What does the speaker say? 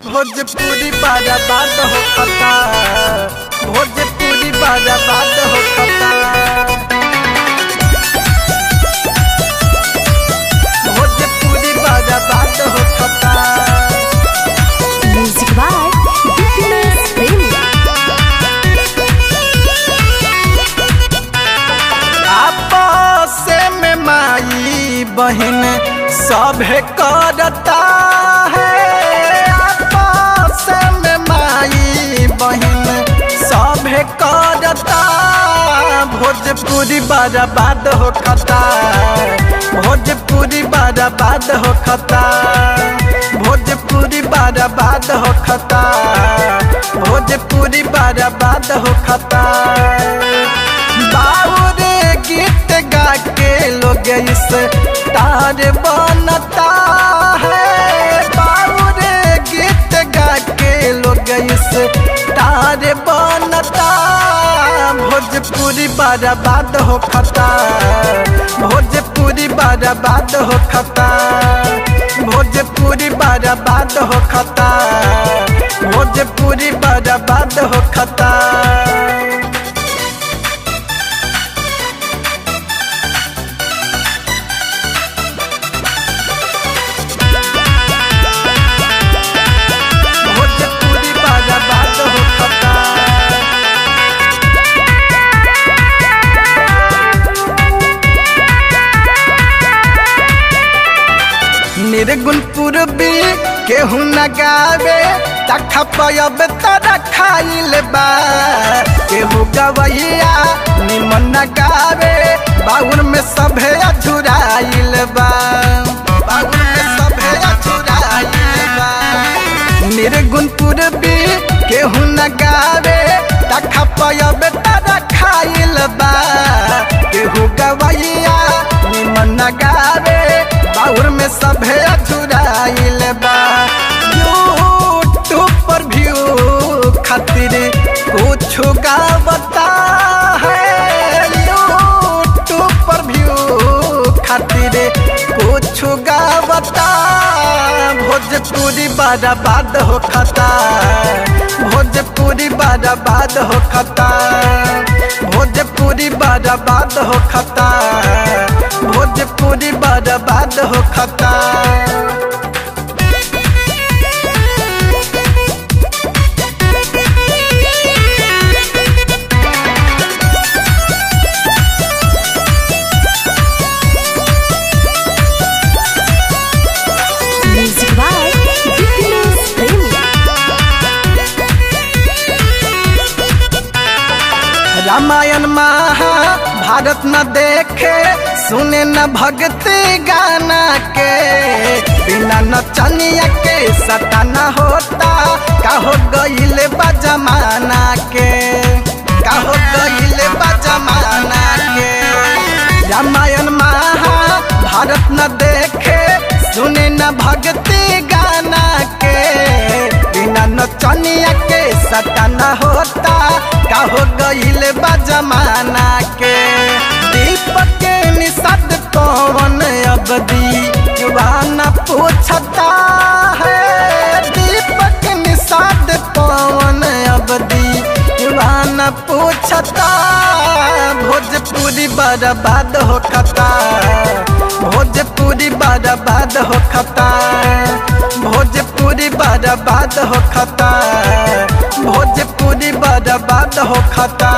भोजपुरी बाजा बात हो खता। भोजपुरी बाजा बात हो खता। भोजपुरी बाजा बात हो खता। म्यूजिक बाय बिपिनेश प्रेमी। आपस में माई बहन सभे करता है। आपस में माई बहन सभे करता। भोजपुरी बर्बाद हो खता। भोजपुरी बर्बाद हो खता। भोजपुरी बर्बाद हो खता। भोजपुरी बर्बाद हो खता। बाउरे गीत गा के लोग इस तार बनता है। बाउरे गीत गा के लोग इस तार बनता। भोजपुरी बर्बाद हो खता। भोजपुरी बर्बाद हो खता। भोजपुरी बर्बाद हो खता। भोजपुरी बर्बाद हो खता। भोजपुरी बर्बाद हो खता। निर्गुण पूर्वी केहू न गावे तखा पयब तरा खाइल बा। केहू गवैया निमन न गावे बाउर में सभे अझुराइल बा। बाउर में सभे अझुराइल बा। निर्गुण पूर्वी केहू न गावे तखा पयब तरा खाइल बा। केहू गवैया निमन न गावे बाउर में सभे अझुराइल बा। यूट्यूब पर व्यू खातिर कुछ गावता है। यूट्यूब पर व्यू खातिर कुछ गावता। भोजपुरी बर्बाद हो खता। भोजपुरी बर्बाद हो खता। भोजपुरी बर्बाद हो खता। भोजपुरी बर्बाद हो खता। म्यूजिक बाय बिपिनेश प्रेमी। रामायण महाभारत न देखे सुने न भक्ति गाना के। बिना नचनिया के सटाना होता। काहो गईल बा जमाना के। काहो गईल बा जमाना के। रामायण महाभारत न देखे सुने न भक्ति गाना के। बिना नचनिया के सटाना होता। काहो गईल बा जमाना के। दीपक के निषाद कौन अब दीवाना पूछता है। दीपक निषाद कौन अब दीवाना पूछता। भोजपुरी बर्बाद हो खता। भोजपुरी बर्बाद हो खता। भोजपुरी बर्बाद हो खता। भोजपुरी बर्बाद हो खता।